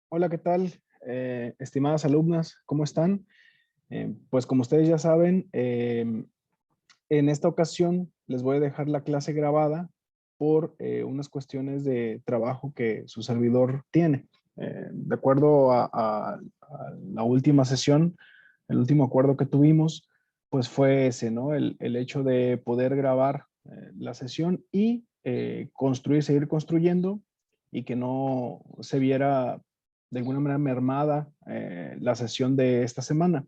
Hola, ¿qué tal? Estimadas alumnas, ¿cómo están? Pues como ustedes ya saben, en esta ocasión les voy a dejar la clase grabada por unas cuestiones de trabajo que su servidor tiene. De acuerdo a la última sesión, el último acuerdo que tuvimos, pues fue ese, ¿no? El hecho de poder grabar la sesión y construir, seguir construyendo y que no se viera de alguna manera mermada la sesión de esta semana.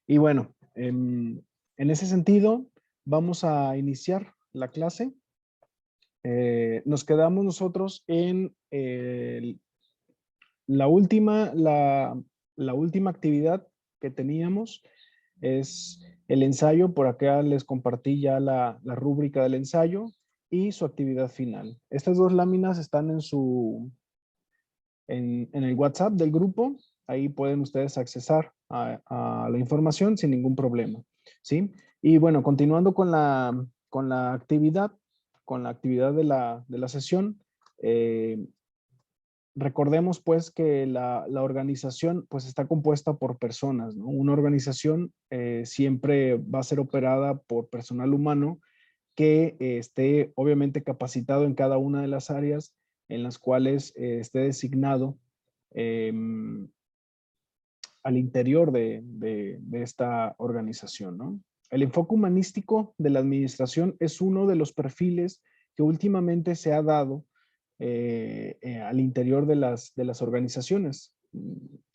Y bueno, en ese sentido, vamos a iniciar la clase. Nos quedamos nosotros en la última, la última actividad que teníamos es el ensayo. Por acá les compartí ya la rúbrica del ensayo y su actividad final. Estas dos láminas están en el WhatsApp del grupo. Ahí pueden ustedes accesar a la información sin ningún problema, ¿sí? Y bueno, continuando con la actividad de la sesión, eh, recordemos pues que la organización pues está compuesta por personas, ¿no? Una organización siempre va a ser operada por personal humano que esté obviamente capacitado en cada una de las áreas en las cuales esté designado em, al interior de esta organización, ¿no? El enfoque humanístico de la administración es uno de los perfiles que últimamente se ha dado al interior de las organizaciones.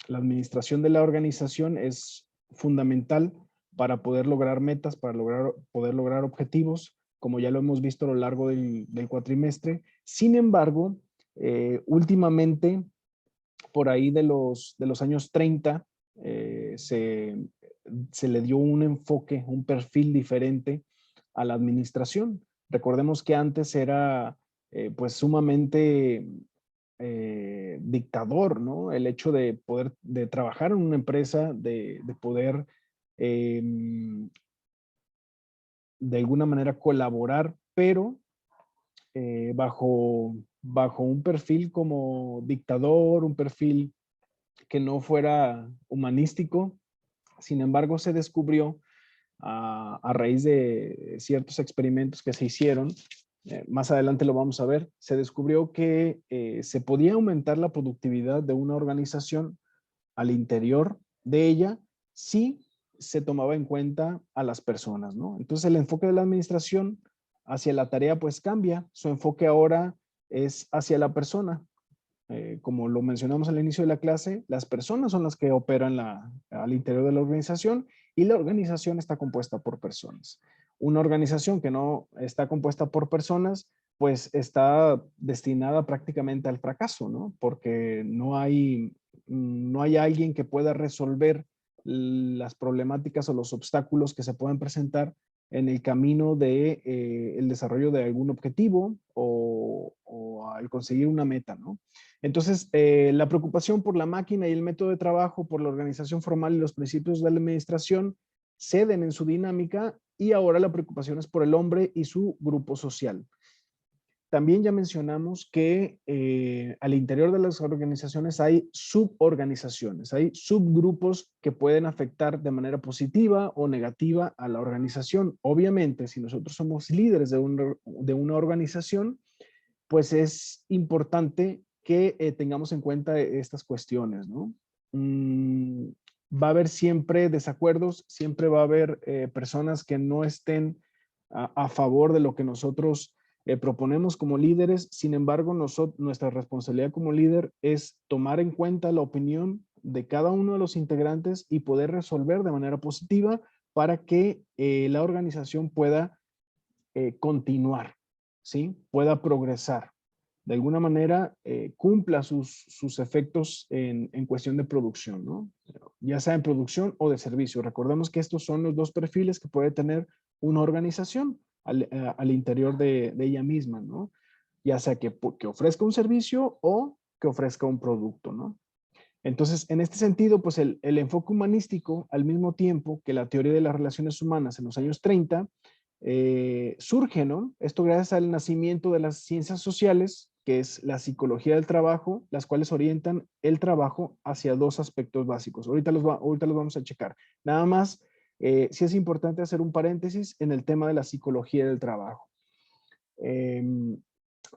La administración de la organización es fundamental para poder lograr metas, para poder lograr objetivos, como ya lo hemos visto a lo largo del cuatrimestre. Sin embargo, últimamente, por ahí de los años 30, eh, se, se le dio un enfoque, un perfil diferente a la administración. Recordemos que antes era pues sumamente dictador, ¿no? El hecho de poder, de trabajar en una empresa, de poder eh, de alguna manera colaborar, pero bajo un perfil como dictador, un perfil que no fuera humanístico. Sin embargo, se descubrió a raíz de ciertos experimentos que se hicieron, más adelante lo vamos a ver, se descubrió que se podía aumentar la productividad de una organización al interior de ella si se tomaba en cuenta a las personas, ¿no? Entonces el enfoque de la administración hacia la tarea pues cambia, su enfoque ahora es hacia la persona. Como lo mencionamos al inicio de la clase, las personas son las que operan al interior de la organización y la organización está compuesta por personas. Una organización que no está compuesta por personas, pues está destinada prácticamente al fracaso, ¿no? Porque no hay alguien que pueda resolver las problemáticas o los obstáculos que se puedan presentar en el camino de el desarrollo de algún objetivo o al conseguir una meta, ¿no? Entonces, la preocupación por la máquina y el método de trabajo, por la organización formal y los principios de la administración ceden en su dinámica y ahora la preocupación es por el hombre y su grupo social. También ya mencionamos que al interior de las organizaciones hay suborganizaciones, hay subgrupos que pueden afectar de manera positiva o negativa a la organización. Obviamente, si nosotros somos líderes de una organización, pues es importante que tengamos en cuenta estas cuestiones, ¿no? Mm, Va a haber siempre desacuerdos, siempre va a haber personas que no estén a favor de lo que nosotros proponemos como líderes. Sin embargo, nuestra responsabilidad como líder es tomar en cuenta la opinión de cada uno de los integrantes y poder resolver de manera positiva para que la organización pueda continuar, ¿sí? Pueda progresar. De alguna manera cumpla sus efectos en cuestión de producción, ¿no? Ya sea en producción o de servicio. Recordemos que estos son los dos perfiles que puede tener una organización al interior de ella misma, ¿no? Ya sea que ofrezca un servicio o que ofrezca un producto, ¿no? Entonces, en este sentido, pues el enfoque humanístico, al mismo tiempo que la teoría de las relaciones humanas en los años 30, surge, ¿no? Esto gracias al nacimiento de las ciencias sociales que es la psicología del trabajo, las cuales orientan el trabajo hacia dos aspectos básicos. Ahorita los vamos a checar. Nada más, sí es importante hacer un paréntesis en el tema de la psicología del trabajo.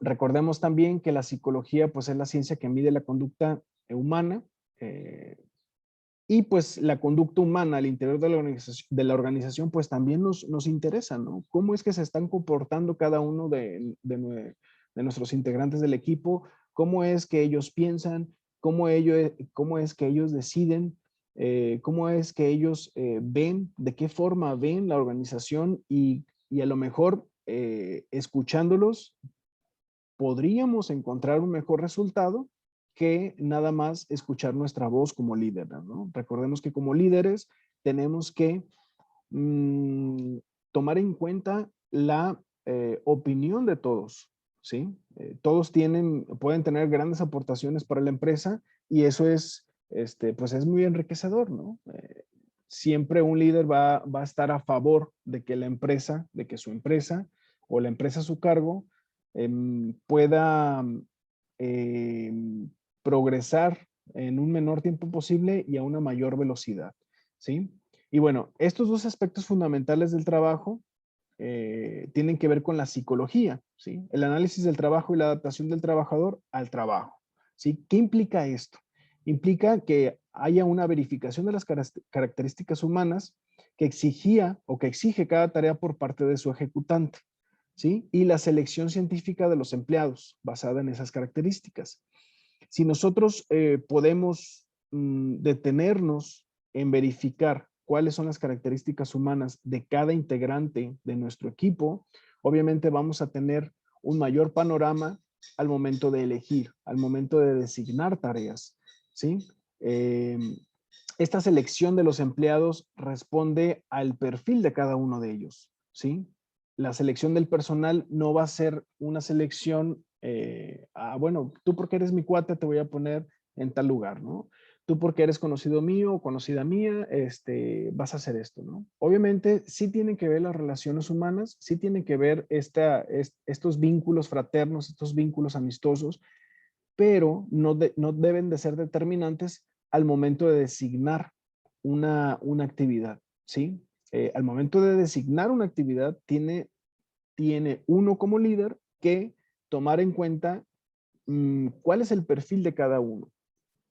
Recordemos también que la psicología pues es la ciencia que mide la conducta humana, y pues la conducta humana al interior de la organización pues también nos interesa, ¿no? ¿Cómo es que se están comportando cada uno de nuestros integrantes del equipo? ¿Cómo es que ellos piensan? ¿Cómo es que ellos deciden? ¿Cómo es que ellos ven? ¿De qué forma ven la organización? Y a lo mejor escuchándolos podríamos encontrar un mejor resultado que nada más escuchar nuestra voz como líder, ¿no? Recordemos que como líderes tenemos que tomar en cuenta la opinión de todos, ¿sí? Todos pueden tener grandes aportaciones para la empresa y eso es, pues es muy enriquecedor, ¿no? Siempre un líder va a estar a favor de que de que su empresa o la empresa a su cargo pueda progresar en un menor tiempo posible y a una mayor velocidad, ¿sí? Y bueno, estos dos aspectos fundamentales del trabajo tienen que ver con la psicología, ¿sí? El análisis del trabajo y la adaptación del trabajador al trabajo, ¿sí? ¿Qué implica esto? Implica que haya una verificación de las características humanas que exigía o que exige cada tarea por parte de su ejecutante, ¿sí? Y la selección científica de los empleados basada en esas características. Si nosotros podemos detenernos en verificar cuáles son las características humanas de cada integrante de nuestro equipo, obviamente vamos a tener un mayor panorama al momento de elegir, al momento de designar tareas, ¿sí? Eh, esta selección de los empleados responde al perfil de cada uno de ellos, ¿sí? La selección del personal no va a ser una selección, bueno, tú porque eres mi cuate te voy a poner en tal lugar, ¿no? Tú porque eres conocido mío o conocida mía, vas a hacer esto, ¿no? Obviamente sí tienen que ver las relaciones humanas, sí tienen que ver estos vínculos fraternos, estos vínculos amistosos, pero no deben de ser determinantes al momento de designar una actividad, ¿sí? Al momento de designar una actividad, tiene uno como líder que tomar en cuenta cuál es el perfil de cada uno.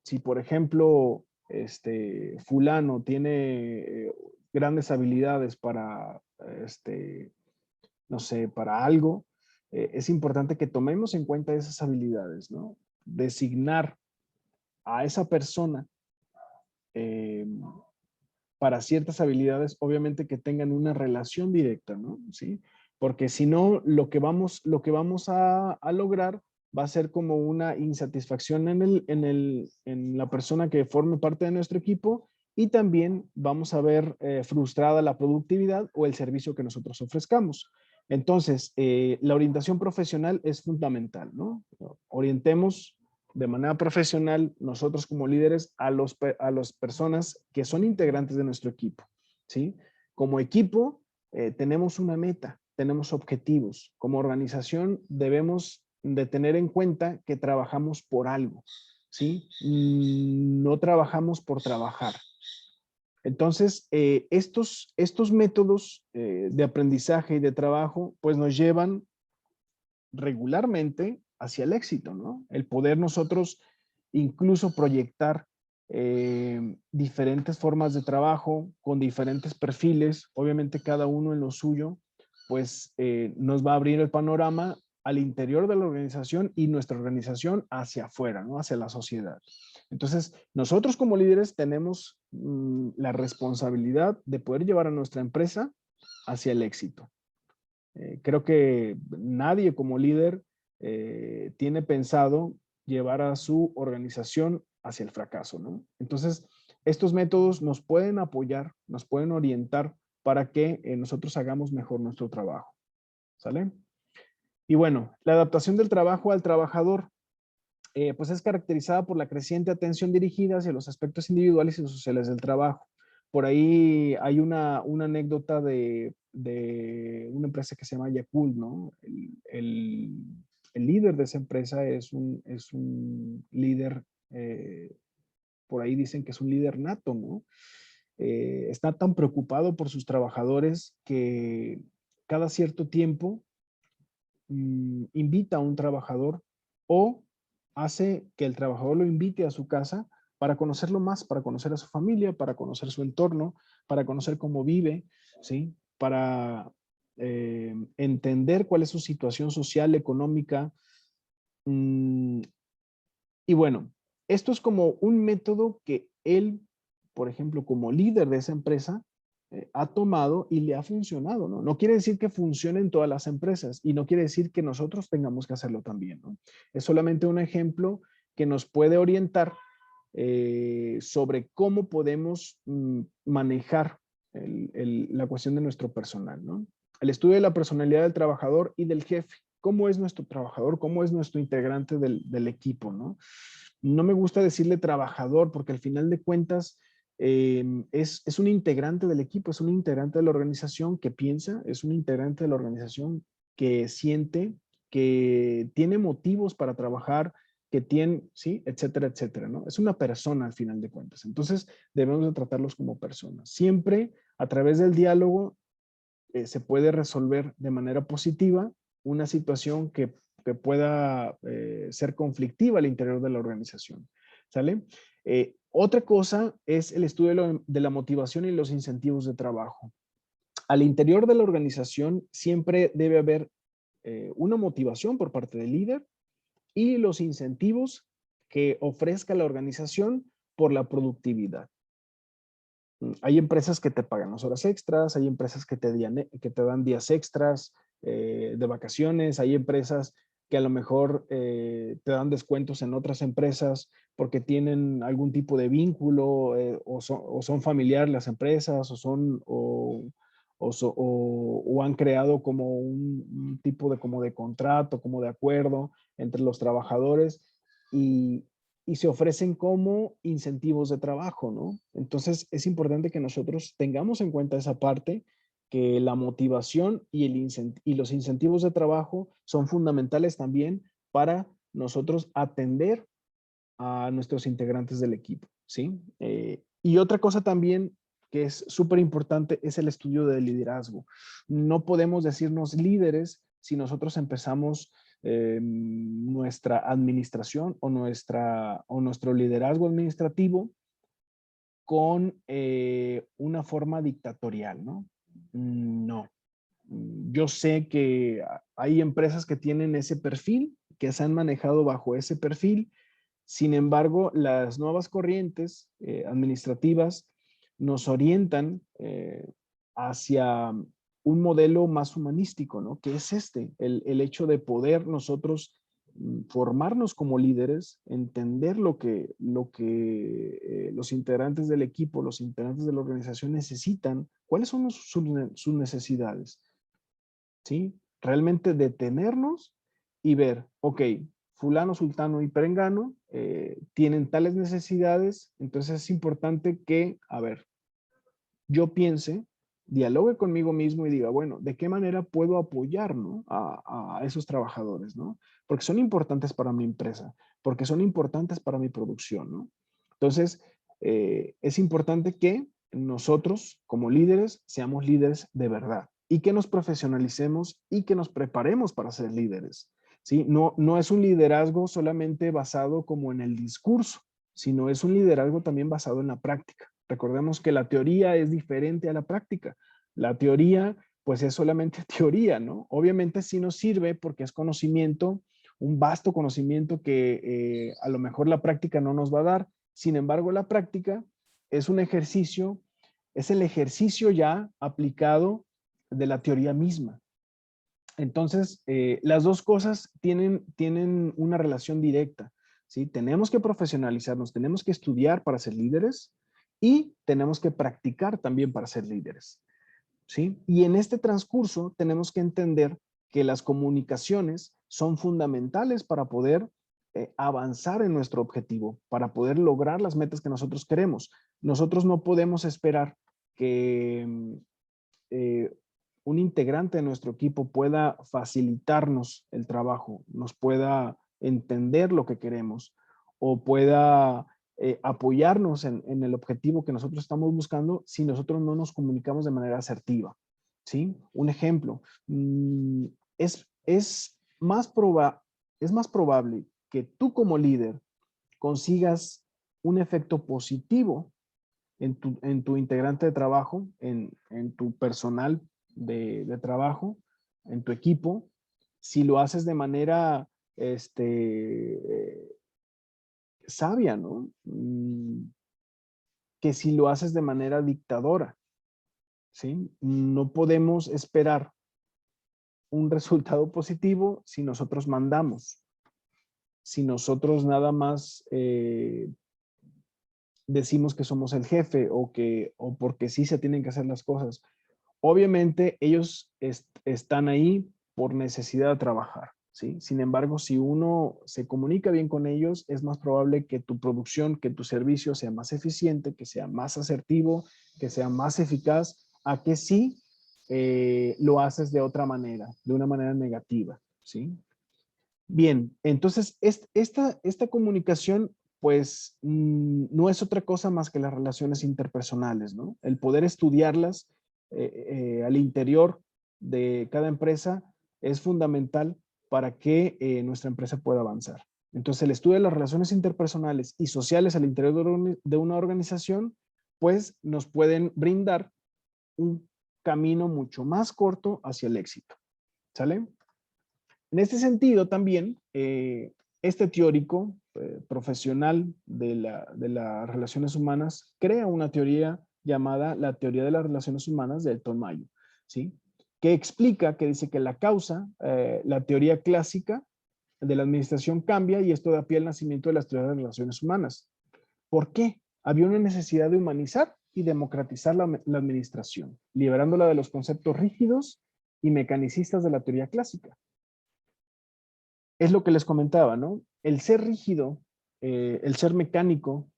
Si, por ejemplo, fulano tiene grandes habilidades para, no sé, para algo, es importante que tomemos en cuenta esas habilidades, ¿no? Designar a esa persona eh, para ciertas habilidades, obviamente que tengan una relación directa, ¿no? ¿Sí? Porque si no, lo que vamos a lograr va a ser como una insatisfacción en la persona que forme parte de nuestro equipo y también vamos a ver frustrada la productividad o el servicio que nosotros ofrezcamos. Entonces, la orientación profesional es fundamental, ¿no? Orientemos de manera profesional nosotros como líderes a las personas que son integrantes de nuestro equipo, ¿sí? Como equipo tenemos una meta, tenemos objetivos. Como organización debemos de tener en cuenta que trabajamos por algo, ¿sí? No trabajamos por trabajar. Entonces, estos métodos de aprendizaje y de trabajo, pues nos llevan regularmente hacia el éxito, ¿no? El poder nosotros incluso proyectar diferentes formas de trabajo con diferentes perfiles, obviamente cada uno en lo suyo, pues nos va a abrir el panorama al interior de la organización y nuestra organización hacia afuera, ¿no? Hacia la sociedad. Entonces, nosotros como líderes tenemos la responsabilidad de poder llevar a nuestra empresa hacia el éxito. Creo que nadie como líder tiene pensado llevar a su organización hacia el fracaso, ¿no? Entonces, estos métodos nos pueden apoyar, nos pueden orientar para que nosotros hagamos mejor nuestro trabajo, ¿sale? Y bueno, la adaptación del trabajo al trabajador, pues es caracterizada por la creciente atención dirigida hacia los aspectos individuales y sociales del trabajo. Por ahí hay una anécdota de una empresa que se llama Yakult, ¿no? el líder de esa empresa es un líder, por ahí dicen que es un líder nato, ¿no? Está tan preocupado por sus trabajadores que cada cierto tiempo invita a un trabajador o hace que el trabajador lo invite a su casa para conocerlo más, para conocer a su familia, para conocer su entorno, para conocer cómo vive, ¿sí? Para entender cuál es su situación social, económica. mm, y bueno, esto es como un método que él, por ejemplo, como líder de esa empresa, ha tomado y le ha funcionado, ¿no? No quiere decir que funcione en todas las empresas y no quiere decir que nosotros tengamos que hacerlo también, ¿no? Es solamente un ejemplo que nos puede orientar sobre cómo podemos manejar la cuestión de nuestro personal, ¿no? El estudio de la personalidad del trabajador y del jefe. ¿Cómo es nuestro trabajador? ¿Cómo es nuestro integrante del equipo, ¿no? No me gusta decirle trabajador porque al final de cuentas es un integrante del equipo, es un integrante de la organización que piensa, es un integrante de la organización que siente, que tiene motivos para trabajar, que tiene, sí, etcétera, etcétera, ¿no? Es una persona al final de cuentas. Entonces, debemos de tratarlos como personas. Siempre a través del diálogo se puede resolver de manera positiva una situación que pueda ser conflictiva al interior de la organización. ¿Sale? Otra cosa es el estudio de la motivación y los incentivos de trabajo. Al interior de la organización siempre debe haber una motivación por parte del líder y los incentivos que ofrezca la organización por la productividad. Hay empresas que te pagan las horas extras, hay empresas que te dan días extras de vacaciones, hay empresas que a lo mejor te dan descuentos en otras empresas porque tienen algún tipo de vínculo o son familiares las empresas o han creado como un tipo de, como de contrato, como de acuerdo entre los trabajadores y, y se ofrecen como incentivos de trabajo, ¿no? Entonces es importante que nosotros tengamos en cuenta esa parte, que la motivación y los incentivos de trabajo son fundamentales también para nosotros atender a nuestros integrantes del equipo, ¿sí? Y otra cosa también que es súper importante es el estudio del liderazgo. No podemos decirnos líderes si nosotros empezamos nuestra administración o nuestro liderazgo administrativo con una forma dictatorial, ¿no? No. Yo sé que hay empresas que tienen ese perfil, que se han manejado bajo ese perfil. Sin embargo, las nuevas corrientes administrativas nos orientan hacia un modelo más humanístico, ¿no? Que es el hecho de poder nosotros formarnos como líderes, entender lo que los integrantes del equipo, los integrantes de la organización necesitan, cuáles son sus necesidades, ¿sí? Realmente detenernos y ver, ok, fulano, sultano y perengano tienen tales necesidades, entonces es importante que, a ver, yo piense, dialogue conmigo mismo y diga, bueno, ¿de qué manera puedo apoyar, ¿no? a esos trabajadores, ¿no? Porque son importantes para mi empresa, porque son importantes para mi producción, ¿no? Entonces, es importante que nosotros como líderes seamos líderes de verdad y que nos profesionalicemos y que nos preparemos para ser líderes, ¿sí? No es un liderazgo solamente basado como en el discurso, sino es un liderazgo también basado en la práctica. Recordemos que la teoría es diferente a la práctica. La teoría, pues es solamente teoría, ¿no? Obviamente sí nos sirve porque es conocimiento, un vasto conocimiento que a lo mejor la práctica no nos va a dar. Sin embargo, la práctica es un ejercicio, es el ejercicio ya aplicado de la teoría misma. Entonces, las dos cosas tienen una relación directa, ¿sí? Tenemos que profesionalizarnos, tenemos que estudiar para ser líderes y tenemos que practicar también para ser líderes, ¿sí? Y en este transcurso tenemos que entender que las comunicaciones son fundamentales para poder avanzar en nuestro objetivo, para poder lograr las metas que nosotros queremos. Nosotros no podemos esperar que un integrante de nuestro equipo pueda facilitarnos el trabajo, nos pueda entender lo que queremos o pueda apoyarnos en el objetivo que nosotros estamos buscando si nosotros no nos comunicamos de manera asertiva, ¿sí? Un ejemplo, es es más probable que tú como líder consigas un efecto positivo en tu integrante de trabajo, en tu personal de trabajo, en tu equipo, si lo haces de manera sabia, ¿no? Que si lo haces de manera dictadora, ¿sí? No podemos esperar un resultado positivo si nosotros mandamos, si nosotros nada más decimos que somos el jefe o porque sí se tienen que hacer las cosas. Obviamente ellos están ahí por necesidad de trabajar, ¿sí? Sin embargo, si uno se comunica bien con ellos, es más probable que tu producción, que tu servicio sea más eficiente, que sea más asertivo, que sea más eficaz, a que sí lo haces de otra manera, de una manera negativa, ¿sí? Bien, entonces esta comunicación pues no es otra cosa más que las relaciones interpersonales, ¿no? El poder estudiarlas al interior de cada empresa es fundamental para que nuestra empresa pueda avanzar. Entonces el estudio de las relaciones interpersonales y sociales al interior de una organización pues nos pueden brindar un camino mucho más corto hacia el éxito, ¿sale? En este sentido también, este teórico profesional de las relaciones humanas crea una teoría llamada la teoría de las relaciones humanas de Elton Mayo, ¿sí? Que explica, que dice que la causa, la teoría clásica de la administración cambia y esto da pie al nacimiento de las teorías de las relaciones humanas. ¿Por qué? Había una necesidad de humanizar y democratizar la administración, liberándola de los conceptos rígidos y mecanicistas de la teoría clásica. Es lo que les comentaba, ¿no? El ser rígido, el ser mecánico,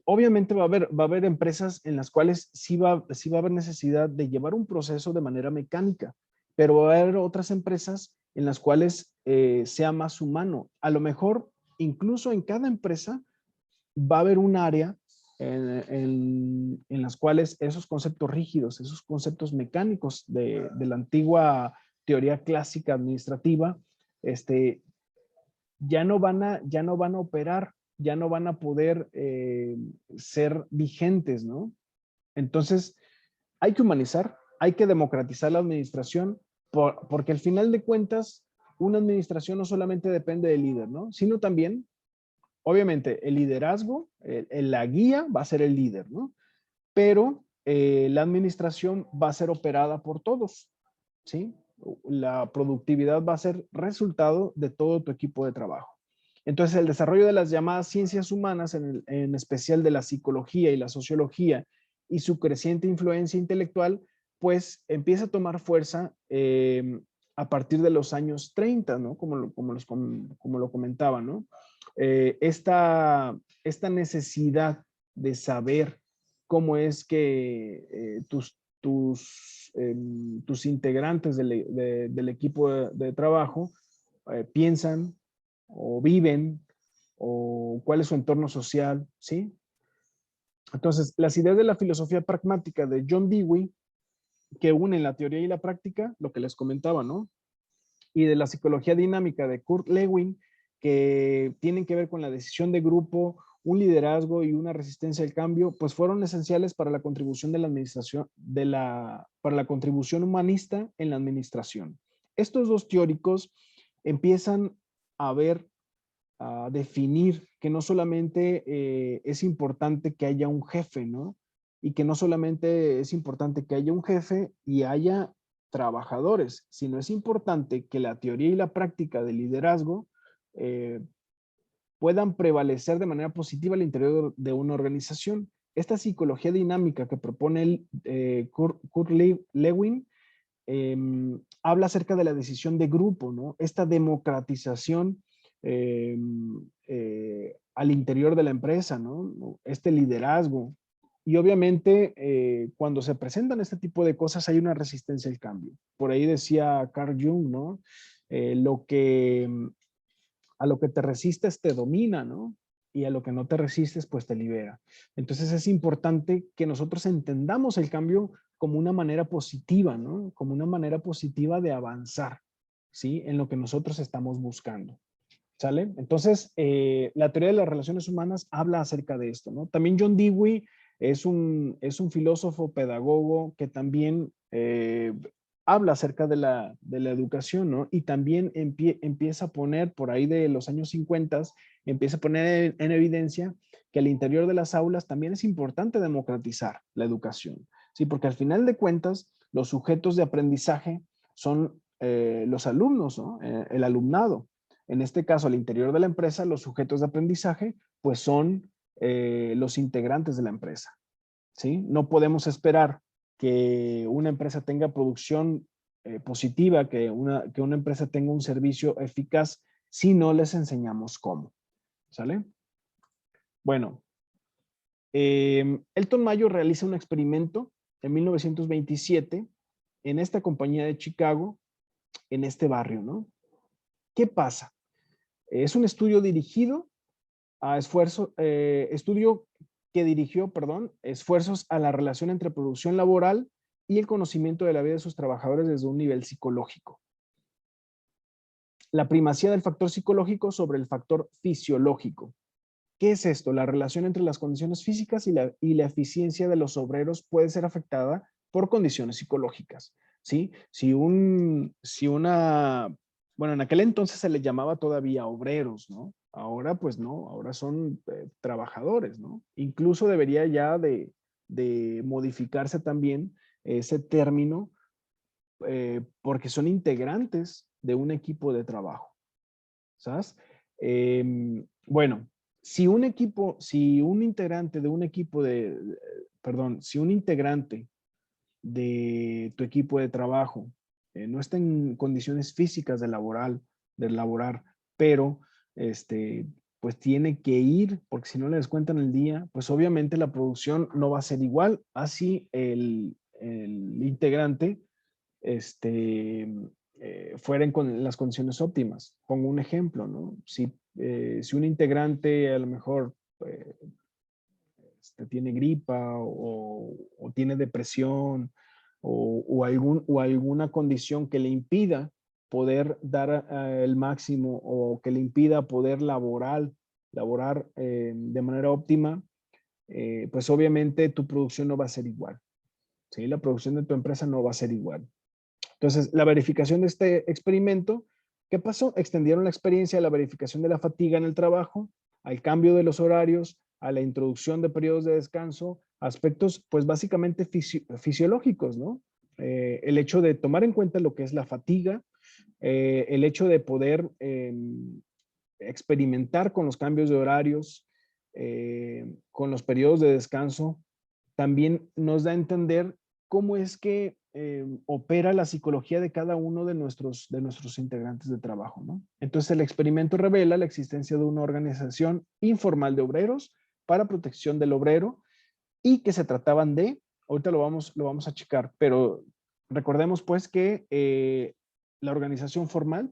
obviamente va a haber empresas en las cuales sí va a haber necesidad de llevar un proceso de manera mecánica, pero va a haber otras empresas en las cuales sea más humano. A lo mejor, incluso en cada empresa, va a haber un área en las cuales esos conceptos rígidos, esos conceptos mecánicos de la antigua teoría clásica administrativa, este, ya no van a operar, ya no van a poder ser vigentes, ¿no? Entonces, hay que humanizar, hay que democratizar la administración, porque al final de cuentas, una administración no solamente depende del líder, ¿no? Sino también, obviamente, el liderazgo, la guía va a ser el líder, ¿no? Pero la administración va a ser operada por todos, ¿sí? La productividad va a ser resultado de todo tu equipo de trabajo. Entonces, el desarrollo de las llamadas ciencias humanas, en especial de la psicología y la sociología, y su creciente influencia intelectual, pues empieza a tomar fuerza a partir de los años 30, ¿no? Como lo comentaba, ¿no? Esta necesidad de saber cómo es que tus integrantes del equipo de trabajo piensan o viven o cuál es su entorno social, ¿sí? Entonces, las ideas de la filosofía pragmática de John Dewey, que unen la teoría y la práctica, lo que les comentaba, ¿no? Y de la psicología dinámica de Kurt Lewin, que tienen que ver con la decisión de grupo, un liderazgo y una resistencia al cambio, pues fueron esenciales para la contribución de la administración, para la contribución humanista en la administración. Estos dos teóricos empiezan a ver, a definir que no solamente es importante que haya un jefe, ¿no? Y que no solamente es importante que haya un jefe y haya trabajadores, sino es importante que la teoría y la práctica del liderazgo puedan prevalecer de manera positiva al interior de una organización. Esta psicología dinámica que propone Kurt Lewin habla acerca de la decisión de grupo, ¿no? Esta democratización al interior de la empresa, ¿no? Este liderazgo. Y obviamente, cuando se presentan este tipo de cosas, hay una resistencia al cambio. Por ahí decía Carl Jung, ¿no? Lo que a lo que te resistes te domina, ¿no? Y a lo que no te resistes, pues te libera. Entonces es importante que nosotros entendamos el cambio como una manera positiva, ¿no? Como una manera positiva de avanzar, ¿sí? En lo que nosotros estamos buscando. ¿Sale? Entonces, la teoría de las relaciones humanas habla acerca de esto, ¿no? También John Dewey es un filósofo, pedagogo que también habla acerca de la educación, ¿no? Y también empieza a poner, por ahí de los años 50, empieza a poner en evidencia que al interior de las aulas también es importante democratizar la educación, ¿sí? Porque al final de cuentas, los sujetos de aprendizaje son los alumnos, ¿no? El alumnado. En este caso, al interior de la empresa, los sujetos de aprendizaje, pues son los integrantes de la empresa, ¿sí? No podemos esperar que una empresa tenga producción positiva, que una empresa tenga un servicio eficaz si no les enseñamos cómo, ¿sale? Bueno, Elton Mayo realiza un experimento en 1927 en esta compañía de Chicago, en este barrio, ¿no? ¿Qué pasa? Es un estudio dirigido a estudio que dirigió, perdón, esfuerzos a la relación entre producción laboral y el conocimiento de la vida de sus trabajadores desde un nivel psicológico. La primacía del factor psicológico sobre el factor fisiológico. ¿Qué es esto? La relación entre las condiciones físicas y la eficiencia de los obreros puede ser afectada por condiciones psicológicas, ¿sí? Bueno, en aquel entonces se les llamaba todavía obreros, ¿no? Ahora pues no, ahora son trabajadores, ¿no? Incluso debería ya de modificarse también ese término porque son integrantes de un equipo de trabajo, ¿sabes? Bueno, si un integrante de un equipo perdón, si un integrante de tu equipo de trabajo no está en condiciones físicas de laborar, pero pues tiene que ir, porque si no le descuentan el día, pues obviamente la producción no va a ser igual, así el integrante fueran con las condiciones óptimas. Pongo un ejemplo, ¿no? Si un integrante a lo mejor tiene gripa o tiene depresión o alguna condición que le impida poder dar el máximo o que le impida poder laborar de manera óptima, pues obviamente tu producción no va a ser igual. ¿Sí? La producción de tu empresa no va a ser igual. Entonces, la verificación de este experimento, ¿qué pasó? Extendieron la experiencia de la verificación de la fatiga en el trabajo, al cambio de los horarios, a la introducción de periodos de descanso, aspectos pues básicamente fisiológicos, ¿no? El hecho de tomar en cuenta lo que es la fatiga, el hecho de poder experimentar con los cambios de horarios, con los periodos de descanso, también nos da a entender cómo es que opera la psicología de cada uno de nuestros integrantes de trabajo, ¿no? Entonces, el experimento revela la existencia de una organización informal de obreros para protección del obrero y que se trataban ahorita lo vamos a checar, pero recordemos pues que la organización formal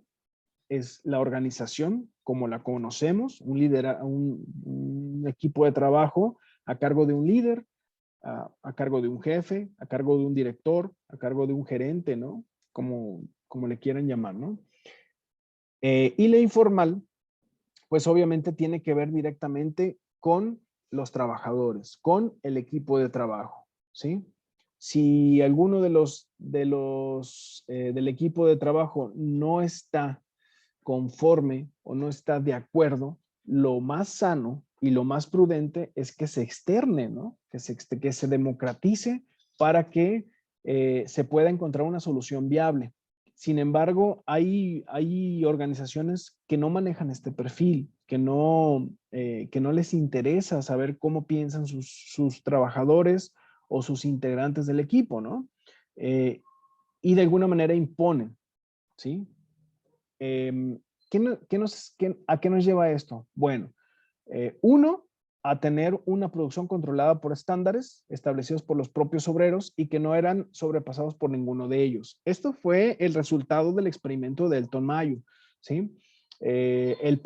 es la organización como la conocemos, un equipo de trabajo a cargo de un líder, a cargo de un jefe, a cargo de un director, a cargo de un gerente, ¿no? Como le quieran llamar, ¿no? Y la informal, pues obviamente tiene que ver directamente con los trabajadores, con el equipo de trabajo, ¿sí? Si alguno del equipo de trabajo no está conforme o no está de acuerdo, lo más sano y lo más prudente es que se externe, ¿no? Que se democratice para que se pueda encontrar una solución viable. Sin embargo, hay organizaciones que no manejan este perfil, que no les interesa saber cómo piensan sus trabajadores o sus integrantes del equipo, ¿no? Y de alguna manera imponen, ¿sí? Eh, ¿A qué nos lleva esto? Bueno, uno, a tener una producción controlada por estándares establecidos por los propios obreros y que no eran sobrepasados por ninguno de ellos. Esto fue el resultado del experimento de Elton Mayo, ¿sí? El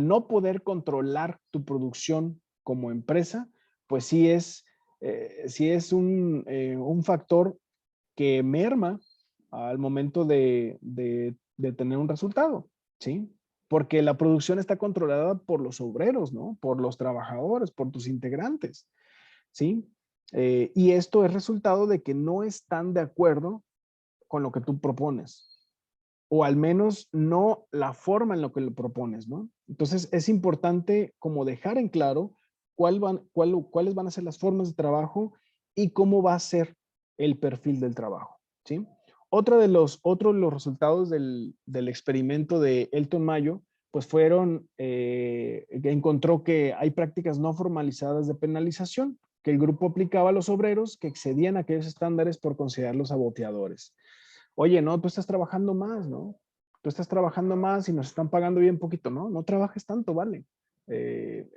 no poder controlar tu producción como empresa, pues sí es un factor que merma al momento de tener un resultado, ¿sí? Porque la producción está controlada por los obreros, ¿no? Por los trabajadores, por tus integrantes, ¿sí? Y esto es resultado de que no están de acuerdo con lo que tú propones, o al menos no la forma en la que lo propones, ¿no? Entonces es importante como dejar en claro cuáles van a ser las formas de trabajo y cómo va a ser el perfil del trabajo, ¿sí? Otro de los resultados del experimento de Elton Mayo, pues que encontró que hay prácticas no formalizadas de penalización que el grupo aplicaba a los obreros que excedían aquellos estándares por considerarlos saboteadores. Oye, no, tú estás trabajando más, ¿no? Tú estás trabajando más y nos están pagando bien poquito, ¿no? No trabajes tanto, vale. Eh,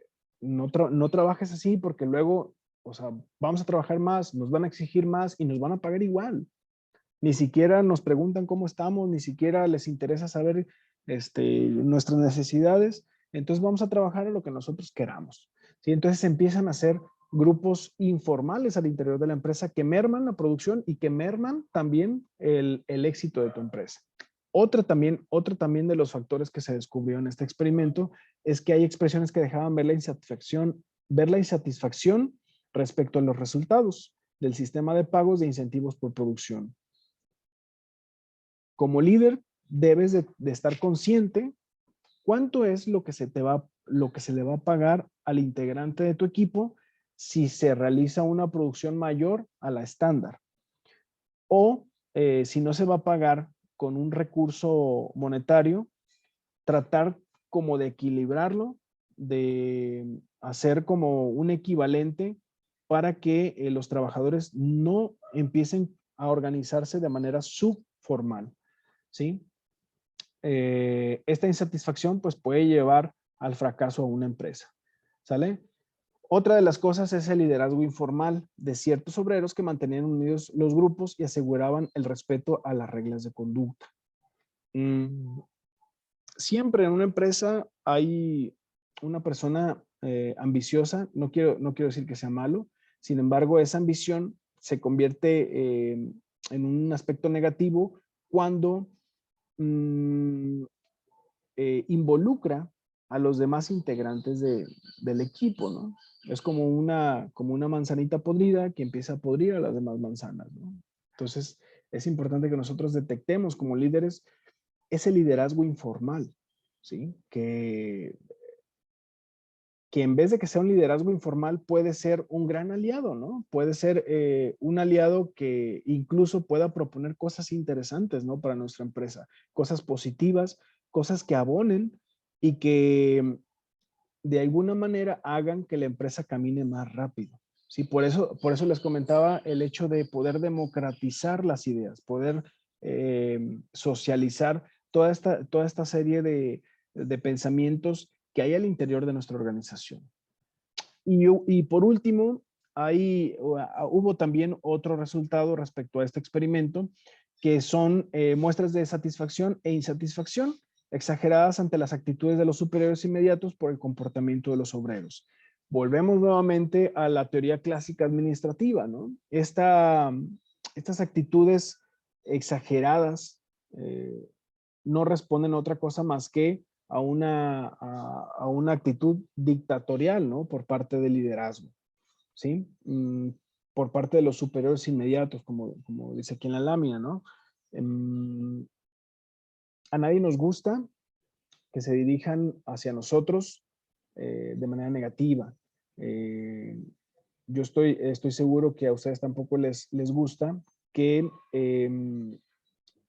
no trabajes así porque luego, o sea, vamos a trabajar más, nos van a exigir más y nos van a pagar igual. Ni siquiera nos preguntan cómo estamos, ni siquiera les interesa saber nuestras necesidades. Entonces vamos a trabajar en lo que nosotros queramos, ¿sí? Entonces empiezan a hacer grupos informales al interior de la empresa que merman la producción y que merman también el éxito de tu empresa. Otro también de los factores que se descubrió en este experimento es que hay expresiones que dejaban ver la insatisfacción respecto a los resultados del sistema de pagos de incentivos por producción. Como líder, debes de estar consciente cuánto es lo que se le va a pagar al integrante de tu equipo si se realiza una producción mayor a la estándar. O si no se va a pagar con un recurso monetario, tratar como de equilibrarlo, de hacer como un equivalente para que los trabajadores no empiecen a organizarse de manera subformal, ¿sí? Esta insatisfacción pues puede llevar al fracaso a una empresa, ¿sale? Otra de las cosas es el liderazgo informal de ciertos obreros que mantenían unidos los grupos y aseguraban el respeto a las reglas de conducta. Siempre en una empresa hay una persona ambiciosa, no quiero decir que sea malo, sin embargo, esa ambición se convierte en un aspecto negativo cuando mm, involucra a los demás integrantes del equipo, ¿no? Es como una manzanita podrida que empieza a podrir a las demás manzanas, ¿no? Entonces, es importante que nosotros detectemos como líderes ese liderazgo informal, ¿sí? Que en vez de que sea un liderazgo informal, puede ser un gran aliado, ¿no? Puede ser un aliado que incluso pueda proponer cosas interesantes, ¿no? Para nuestra empresa, cosas positivas, cosas que abonen y que de alguna manera hagan que la empresa camine más rápido. Sí, por eso les comentaba el hecho de poder democratizar las ideas, poder socializar toda esta serie de pensamientos que hay al interior de nuestra organización. Y por último, hubo también otro resultado respecto a este experimento, que son muestras de satisfacción e insatisfacción exageradas ante las actitudes de los superiores inmediatos por el comportamiento de los obreros. Volvemos nuevamente a la teoría clásica administrativa, ¿no? Estas actitudes exageradas no responden a otra cosa más que a una actitud dictatorial, ¿no? Por parte del liderazgo, ¿sí? Por parte de los superiores inmediatos, como dice aquí en la lámina, ¿no? A nadie nos gusta que se dirijan hacia nosotros de manera negativa. Yo estoy seguro que a ustedes tampoco les gusta que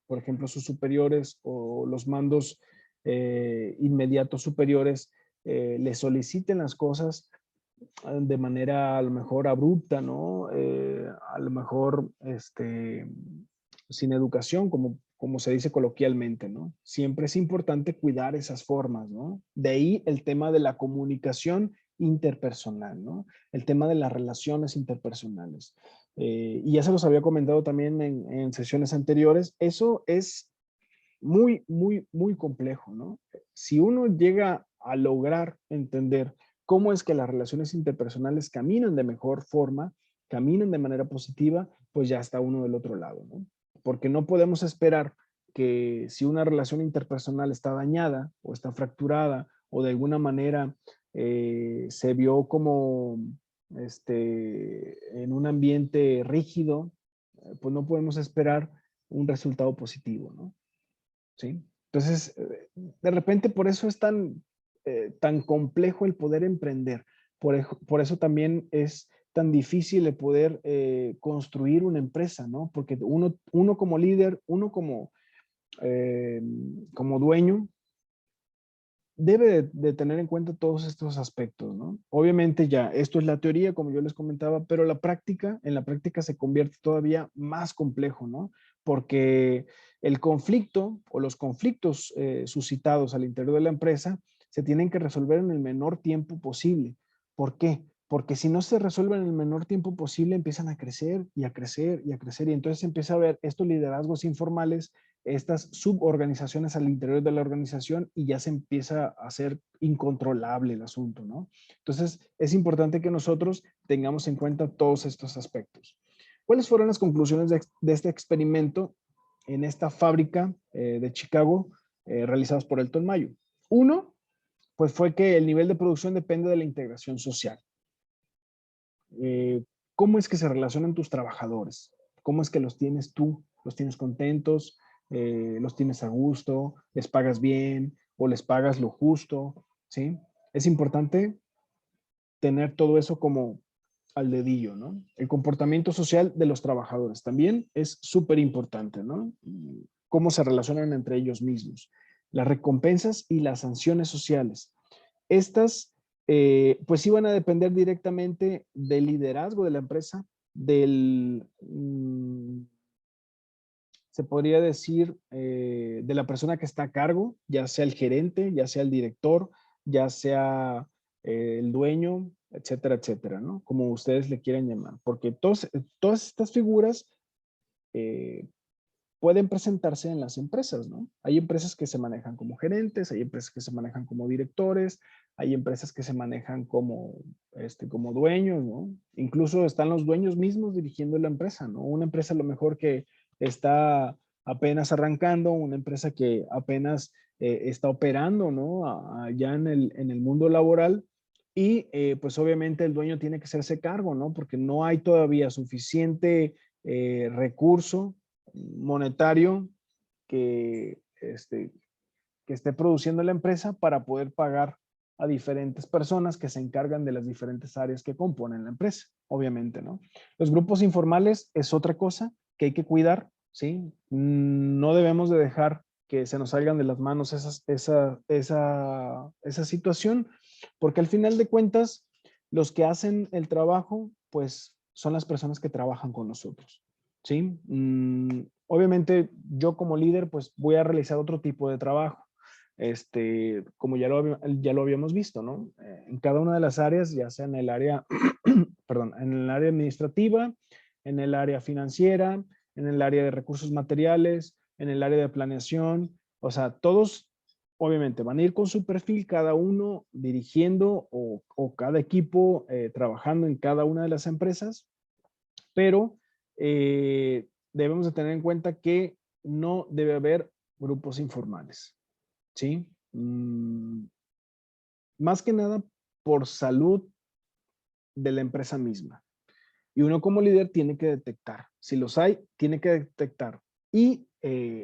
por ejemplo, sus superiores o los mandos inmediatos superiores le soliciten las cosas de manera a lo mejor abrupta, ¿no? A lo mejor sin educación, como se dice coloquialmente, ¿no? Siempre es importante cuidar esas formas, ¿no? De ahí el tema de la comunicación interpersonal, ¿no? El tema de las relaciones interpersonales. Y ya se los había comentado también en sesiones anteriores. Eso es muy, muy, muy complejo, ¿no? Si uno llega a lograr entender cómo es que las relaciones interpersonales caminan de mejor forma, caminan de manera positiva, pues ya está uno del otro lado, ¿no? Porque no podemos esperar que si una relación interpersonal está dañada o está fracturada o de alguna manera se vio como en un ambiente rígido, pues no podemos esperar un resultado positivo, ¿no? ¿Sí? Entonces, de repente por eso es tan complejo el poder emprender. Por eso también es tan difícil el poder construir una empresa, ¿no? Porque uno como líder, uno como dueño, debe de tener en cuenta todos estos aspectos, ¿no? Obviamente ya, esto es la teoría, como yo les comentaba, pero en la práctica se convierte todavía más complejo, ¿no? Porque el conflicto o los conflictos suscitados al interior de la empresa se tienen que resolver en el menor tiempo posible. ¿Por qué? Porque si no se resuelven en el menor tiempo posible, empiezan a crecer y a crecer y a crecer. Y entonces se empieza a ver estos liderazgos informales, estas suborganizaciones al interior de la organización y ya se empieza a hacer incontrolable el asunto, ¿no? Entonces, es importante que nosotros tengamos en cuenta todos estos aspectos. ¿Cuáles fueron las conclusiones de este experimento en esta fábrica de Chicago realizadas por Elton Mayo? Uno, pues fue que el nivel de producción depende de la integración social. ¿Cómo es que se relacionan tus trabajadores? ¿Cómo es que los tienes tú? ¿Los tienes contentos? ¿Los tienes a gusto? ¿Les pagas bien? ¿O les pagas lo justo? ¿Sí? Es importante tener todo eso como al dedillo, ¿no? El comportamiento social de los trabajadores también es súper importante, ¿no? Cómo se relacionan entre ellos mismos. Las recompensas y las sanciones sociales. Estas, pues sí van a depender directamente del liderazgo de la empresa, se podría decir, de la persona que está a cargo, ya sea el gerente, ya sea el director, ya sea el dueño, etcétera, etcétera, ¿no? Como ustedes le quieran llamar. Porque todas estas figuras eh, pueden presentarse en las empresas, ¿no? Hay empresas que se manejan como gerentes, hay empresas que se manejan como directores, hay empresas que se manejan como dueños, ¿no? Incluso están los dueños mismos dirigiendo la empresa, ¿no? Una empresa a lo mejor que está apenas arrancando, una empresa que apenas está operando, ¿no? Allá en el mundo laboral. Y pues obviamente el dueño tiene que hacerse cargo, ¿no? Porque no hay todavía suficiente recurso monetario que, que esté produciendo la empresa para poder pagar a diferentes personas que se encargan de las diferentes áreas que componen la empresa, obviamente, ¿no? Los grupos informales es otra cosa que hay que cuidar, ¿sí? No debemos de dejar que se nos salgan de las manos esa situación, porque al final de cuentas, los que hacen el trabajo, pues son las personas que trabajan con nosotros, ¿sí? Obviamente yo como líder, pues voy a realizar otro tipo de trabajo, como ya lo habíamos visto, ¿no? En cada una de las áreas, ya sea en el área, perdón, en el área administrativa, en el área financiera, en el área de recursos materiales, en el área de planeación, o sea, todos obviamente van a ir con su perfil, cada uno dirigiendo o cada equipo trabajando en cada una de las empresas, pero debemos de tener en cuenta que no debe haber grupos informales, ¿sí? Más que nada por salud de la empresa misma. Y uno como líder tiene que detectar. Si los hay, tiene que detectar. Y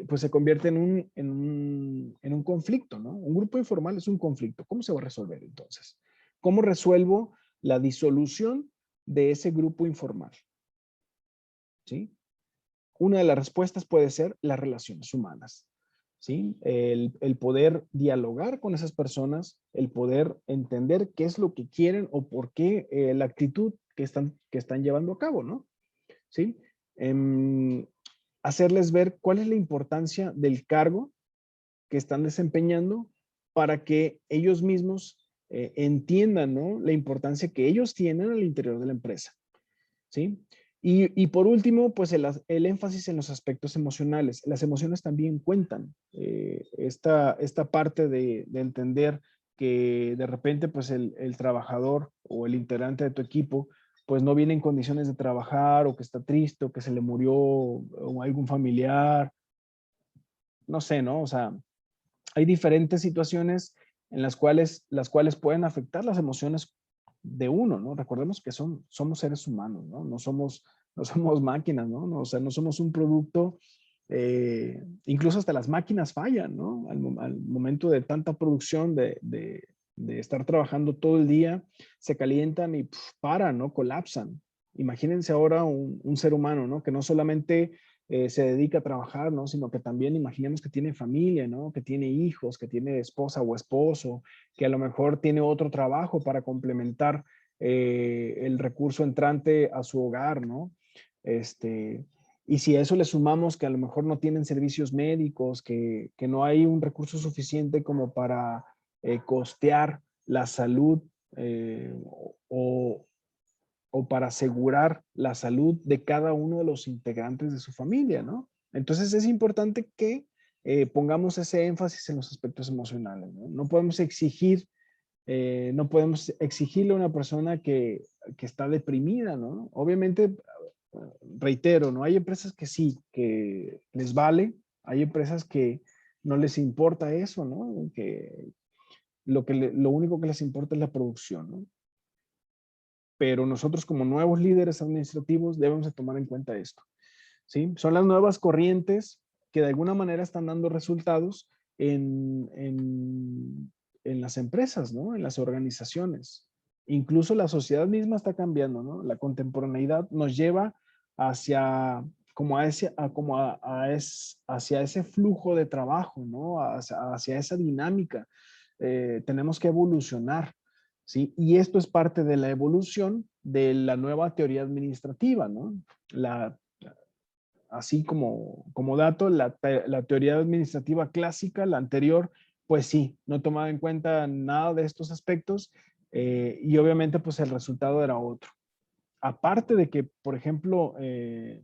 pues se convierte en un conflicto, ¿no? Un grupo informal es un conflicto. ¿Cómo se va a resolver entonces? ¿Cómo resuelvo la disolución de ese grupo informal? ¿Sí? Una de las respuestas puede ser las relaciones humanas, ¿sí? El poder dialogar con esas personas, el poder entender qué es lo que quieren o por qué la actitud que están llevando a cabo, ¿no? ¿Sí? Hacerles ver cuál es la importancia del cargo que están desempeñando para que ellos mismos entiendan, ¿no?, la importancia que ellos tienen al interior de la empresa, ¿sí? Y por último, pues el énfasis en los aspectos emocionales. Las emociones también cuentan. Esta parte de entender que de repente, pues el trabajador o el integrante de tu equipo, pues no viene en condiciones de trabajar, o que está triste, o que se le murió o algún familiar, no sé, ¿no? O sea, hay diferentes situaciones en las cuales pueden afectar las emociones de uno, ¿no? Recordemos que somos seres humanos, ¿no? No somos máquinas, ¿no? O sea, no somos un producto, incluso hasta las máquinas fallan, ¿no? Al momento de tanta producción, de estar trabajando todo el día, se calientan y paran, ¿no? Colapsan. Imagínense ahora un ser humano, ¿no? Que no solamente se dedica a trabajar, ¿no? Sino que también imaginemos que tiene familia, ¿no? Que tiene hijos, que tiene esposa o esposo, que a lo mejor tiene otro trabajo para complementar el recurso entrante a su hogar, ¿no? Este, y si a eso le sumamos que a lo mejor no tienen servicios médicos, que no hay un recurso suficiente como para costear la salud, o, o para asegurar la salud de cada uno de los integrantes de su familia, ¿no? Entonces es importante que pongamos ese énfasis en los aspectos emocionales, ¿no? No podemos exigirle a una persona que está deprimida, ¿no? Obviamente, reitero, ¿no? Hay empresas que sí, que les vale, hay empresas que no les importa eso, ¿no? Que lo único que les importa es la producción, ¿no? Pero nosotros como nuevos líderes administrativos debemos de tomar en cuenta esto, ¿sí? Son las nuevas corrientes que de alguna manera están dando resultados en las empresas, ¿no? En las organizaciones. Incluso la sociedad misma está cambiando, ¿no? La contemporaneidad nos lleva hacia hacia ese flujo de trabajo, ¿no? Hacia esa dinámica. Tenemos que evolucionar, ¿sí? Y esto es parte de la evolución de la nueva teoría administrativa, ¿no? Así como dato, la teoría administrativa clásica, la anterior, pues sí, no tomaba en cuenta nada de estos aspectos, y obviamente pues el resultado era otro. Aparte de que, por ejemplo,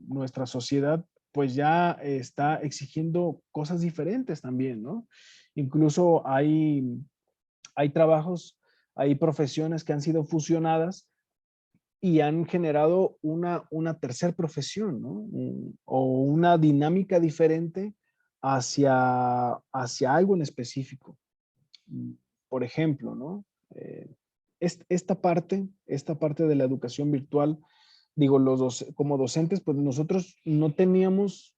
nuestra sociedad pues ya está exigiendo cosas diferentes también, ¿no? Incluso hay trabajos, hay profesiones que han sido fusionadas y han generado una tercera profesión, ¿no? O una dinámica diferente hacia algo en específico. Por ejemplo, ¿no? Eh, esta parte de la educación virtual, digo, como docentes, pues nosotros no teníamos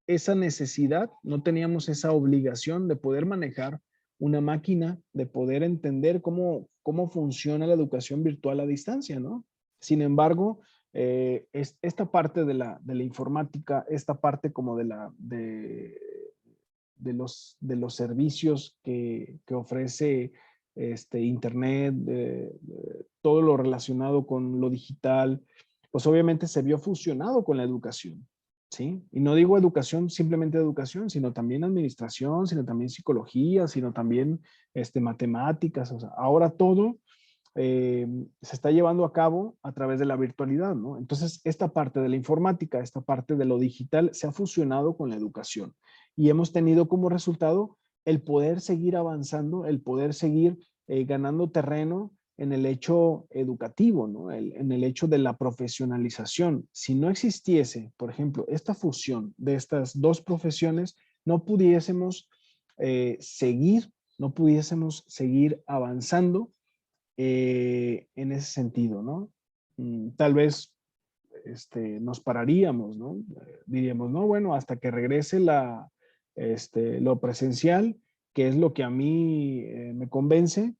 esa necesidad, no teníamos esa obligación de poder manejar una máquina, de poder entender cómo funciona la educación virtual a distancia, ¿no? Sin embargo, esta parte de la informática, esta parte como de los servicios que ofrece Internet, todo lo relacionado con lo digital, pues obviamente se vio fusionado con la educación, ¿sí? Y no digo educación, simplemente educación, sino también administración, sino también psicología, sino también matemáticas, o sea, ahora todo se está llevando a cabo a través de la virtualidad, ¿no? Entonces, esta parte de la informática, esta parte de lo digital se ha fusionado con la educación y hemos tenido como resultado el poder seguir avanzando, el poder seguir ganando terreno en el hecho educativo, ¿no? En el hecho de la profesionalización. Si no existiese, por ejemplo, esta fusión de estas dos profesiones, no pudiésemos seguir, no pudiésemos seguir avanzando en ese sentido, ¿no? Tal vez nos pararíamos, ¿no? Diríamos, no, bueno, hasta que regrese lo presencial, que es lo que a mí me convence,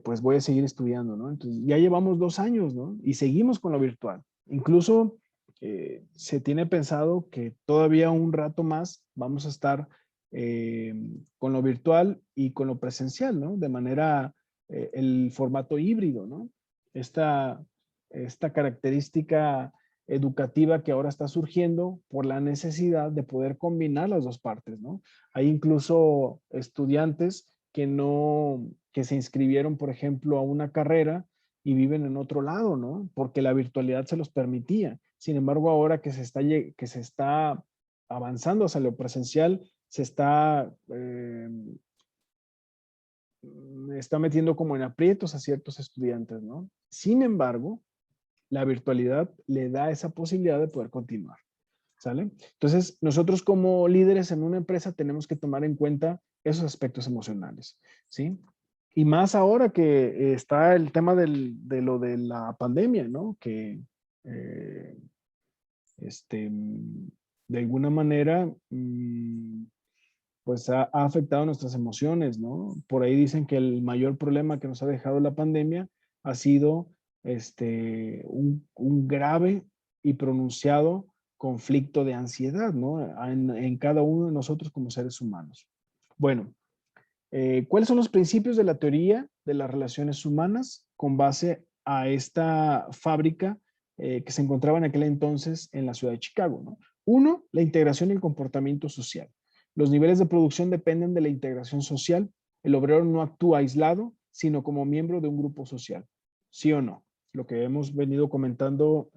pues voy a seguir estudiando, ¿no? Entonces, ya llevamos 2 años, ¿no? Y seguimos con lo virtual. Incluso se tiene pensado que todavía un rato más vamos a estar eh, con lo virtual y con lo presencial, ¿no? De manera, el formato híbrido, ¿no? Esta, esta característica educativa que ahora está surgiendo por la necesidad de poder combinar las dos partes, ¿no? Hay incluso estudiantes que se inscribieron, por ejemplo, a una carrera y viven en otro lado, ¿no? Porque la virtualidad se los permitía. Sin embargo, ahora que se está avanzando hacia lo presencial, se está metiendo como en aprietos a ciertos estudiantes, ¿no? Sin embargo, la virtualidad le da esa posibilidad de poder continuar, ¿sale? Entonces, nosotros como líderes en una empresa tenemos que tomar en cuenta esos aspectos emocionales, ¿sí? Y más ahora que está el tema de lo de la pandemia, ¿no? Que eh, de alguna manera, pues ha afectado nuestras emociones, ¿no? Por ahí dicen que el mayor problema que nos ha dejado la pandemia ha sido un grave y pronunciado conflicto de ansiedad, ¿no? En cada uno de nosotros como seres humanos. Bueno, ¿cuáles son los principios de la teoría de las relaciones humanas con base a esta fábrica que se encontraba en aquel entonces en la ciudad de Chicago, ¿no? Uno, la integración y el comportamiento social. Los niveles de producción dependen de la integración social. El obrero no actúa aislado, sino como miembro de un grupo social. ¿Sí o no? Lo que hemos venido comentando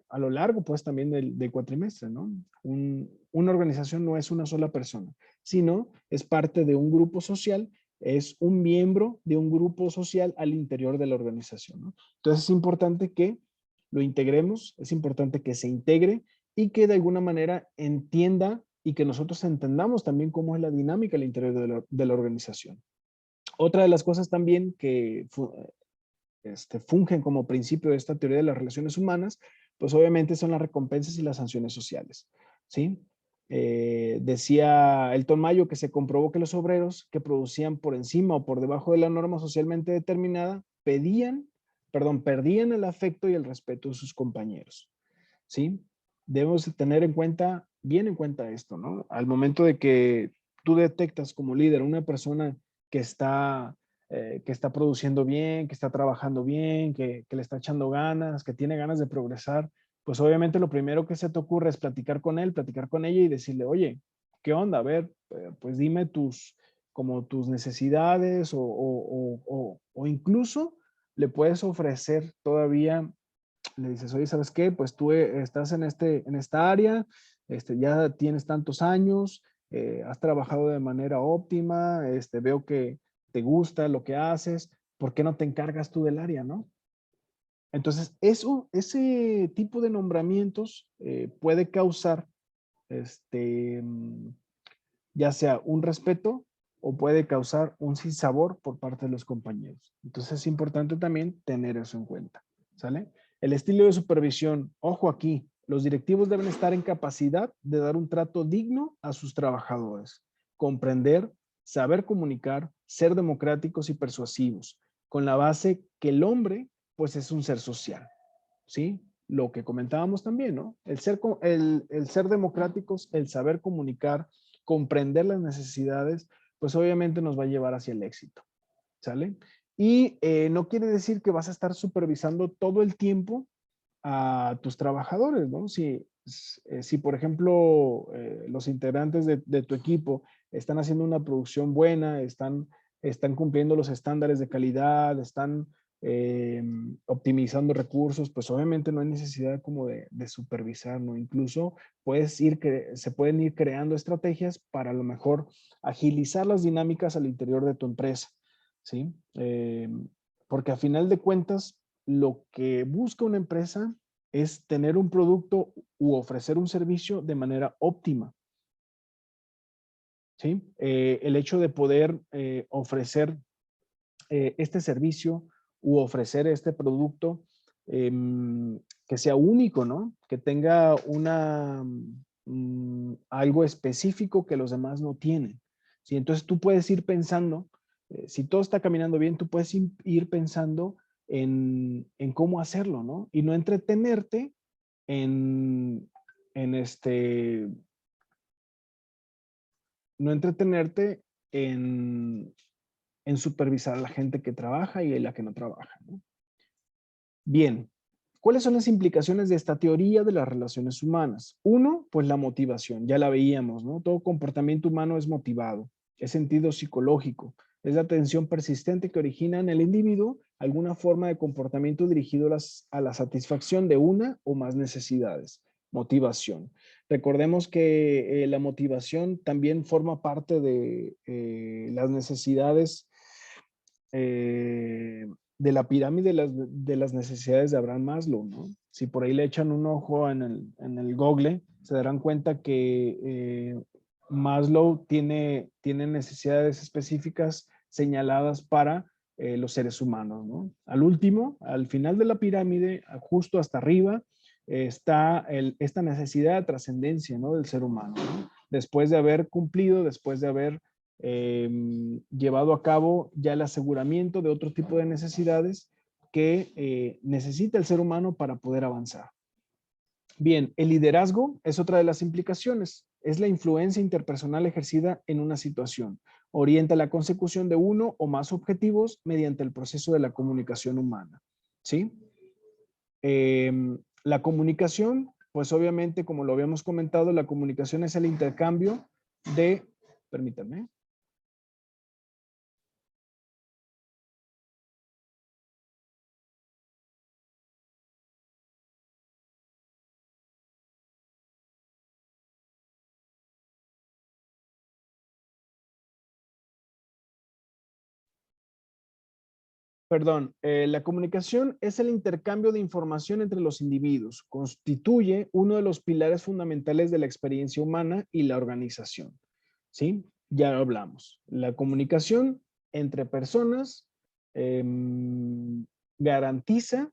a lo largo, pues, también del cuatrimestre, ¿no? Una organización no es una sola persona, sino es parte de un grupo social, es un miembro de un grupo social al interior de la organización, ¿no? Entonces es importante que lo integremos, es importante que se integre y que de alguna manera entienda y que nosotros entendamos también cómo es la dinámica al interior de la organización. Otra de las cosas también que fungen como principio de esta teoría de las relaciones humanas, pues obviamente son las recompensas y las sanciones sociales, ¿sí? Decía Elton Mayo que se comprobó que los obreros que producían por encima o por debajo de la norma socialmente determinada perdían el afecto y el respeto de sus compañeros, ¿sí? Debemos tener bien en cuenta esto, ¿no? Al momento de que tú detectas como líder una persona que que está produciendo bien, que está trabajando bien, que le está echando ganas, que tiene ganas de progresar, pues obviamente lo primero que se te ocurre es platicar con él, platicar con ella y decirle, oye, ¿qué onda? A ver, pues dime como tus necesidades o incluso le puedes ofrecer todavía, le dices, oye, ¿sabes qué? Pues tú estás en esta área, ya tienes tantos años, has trabajado de manera óptima, veo que te gusta lo que haces, ¿por qué no te encargas tú del área, no? Entonces, ese tipo de nombramientos puede causar, este, mm, ya sea un respeto o puede causar un sinsabor por parte de los compañeros. Entonces, es importante también tener eso en cuenta, ¿sale? El estilo de supervisión, ojo aquí, los directivos deben estar en capacidad de dar un trato digno a sus trabajadores, comprender, saber comunicar, ser democráticos y persuasivos, con la base que el hombre, pues, es un ser social, ¿sí? Lo que comentábamos también, ¿no? El ser democráticos, el saber comunicar, comprender las necesidades, pues obviamente nos va a llevar hacia el éxito, ¿sale? Y no quiere decir que vas a estar supervisando todo el tiempo a tus trabajadores, ¿no? Si por ejemplo, los integrantes de tu equipo están haciendo una producción buena, están cumpliendo los estándares de calidad, están optimizando recursos, pues obviamente no hay necesidad como de supervisar, ¿no? Incluso se pueden ir creando estrategias para a lo mejor agilizar las dinámicas al interior de tu empresa, ¿sí? Porque a final de cuentas, lo que busca una empresa es tener un producto u ofrecer un servicio de manera óptima, ¿sí? El hecho de poder ofrecer este servicio u ofrecer este producto que sea único, ¿no? Que tenga algo específico que los demás no tienen, ¿sí? Entonces tú puedes ir pensando, si todo está caminando bien, tú puedes ir pensando en cómo hacerlo, ¿no? Y no entretenerte en, en no entretenerte en supervisar a la gente que trabaja y a la que no trabaja, ¿no? Bien, ¿cuáles son las implicaciones de esta teoría de las relaciones humanas? Uno, pues la motivación, ya la veíamos, ¿no? Todo comportamiento humano es motivado, es sentido psicológico, Es la tensión persistente que origina en el individuo alguna forma de comportamiento dirigido a la satisfacción de una o más necesidades. Motivación. Recordemos que la motivación también forma parte de las necesidades de la pirámide de las necesidades de Abraham Maslow, ¿no? Si por ahí le echan un ojo en el Google, se darán cuenta que Maslow tiene necesidades específicas señaladas para los seres humanos, ¿no? Al último, al final de la pirámide, justo hasta arriba, está esta necesidad de trascendencia, ¿no? Del ser humano, ¿no? Después de haber cumplido, después de haber llevado a cabo ya el aseguramiento de otro tipo de necesidades que necesita el ser humano para poder avanzar. Bien, el liderazgo es otra de las implicaciones. Es la influencia interpersonal ejercida en una situación. Orienta la consecución de uno o más objetivos mediante el proceso de la comunicación humana. ¿Sí? La comunicación, pues obviamente, como lo habíamos comentado, la comunicación es el intercambio de, permítanme, perdón, la comunicación es el intercambio de información entre los individuos. Constituye uno de los pilares fundamentales de la experiencia humana y la organización. ¿Sí? Ya lo hablamos. La comunicación entre personas garantiza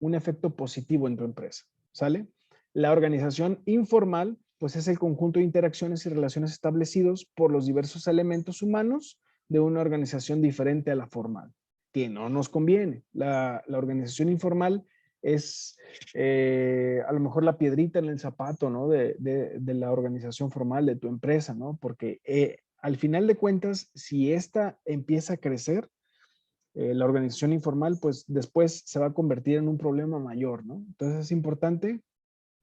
un efecto positivo en tu empresa. ¿Sale? La organización informal, pues es el conjunto de interacciones y relaciones establecidos por los diversos elementos humanos de una organización diferente a la formal, que no nos conviene. La organización informal es a lo mejor la piedrita en el zapato, ¿no? De la organización formal de tu empresa, ¿no? Porque al final de cuentas, si esta empieza a crecer, la organización informal, pues después se va a convertir en un problema mayor, ¿no? Entonces es importante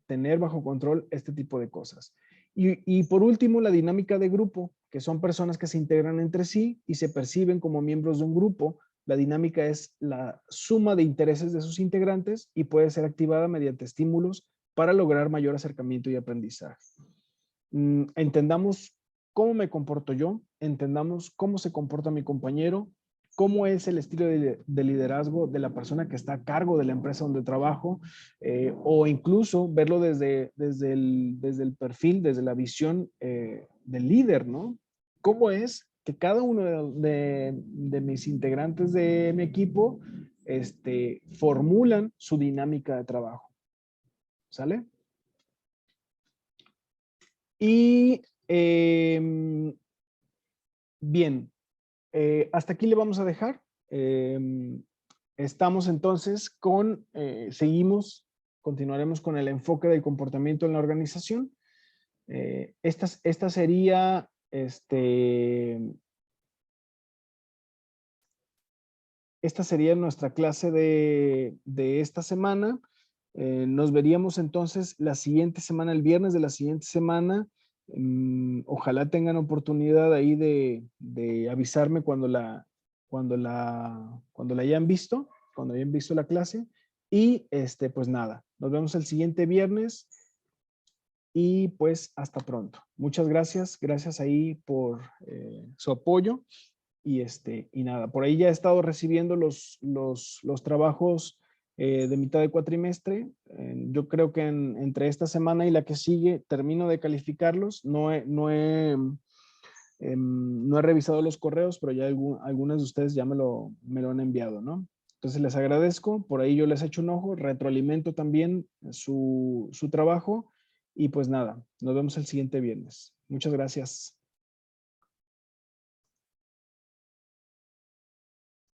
tener bajo control este tipo de cosas. Y por último, la dinámica de grupo, que son personas que se integran entre sí y se perciben como miembros de un grupo. La dinámica es la suma de intereses de sus integrantes y puede ser activada mediante estímulos para lograr mayor acercamiento y aprendizaje. Entendamos cómo me comporto yo, entendamos cómo se comporta mi compañero, cómo es el estilo de liderazgo de la persona que está a cargo de la empresa donde trabajo, o incluso verlo desde el perfil, desde la visión del líder, ¿no? ¿Cómo es que cada uno de mis integrantes de mi equipo formulan su dinámica de trabajo? ¿Sale? Y bien, hasta aquí le vamos a dejar. Estamos entonces seguimos, continuaremos con el enfoque del comportamiento en la organización. Esta sería, esta sería nuestra clase de esta semana. Nos veríamos entonces la siguiente semana, el viernes de la siguiente semana. Ojalá tengan oportunidad ahí de avisarme cuando la hayan visto, cuando hayan visto la clase. Y pues nada, nos vemos el siguiente viernes y pues hasta pronto. Muchas gracias, gracias ahí por su apoyo. Y nada, por ahí ya he estado recibiendo los trabajos de mitad de cuatrimestre. Yo creo que entre esta semana y la que sigue termino de calificarlos. No he revisado los correos, pero ya algunos de ustedes ya me lo han enviado, ¿no? Entonces les agradezco. Por ahí yo les echo un ojo, retroalimento también su trabajo. Y pues nada, nos vemos el siguiente viernes. Muchas gracias.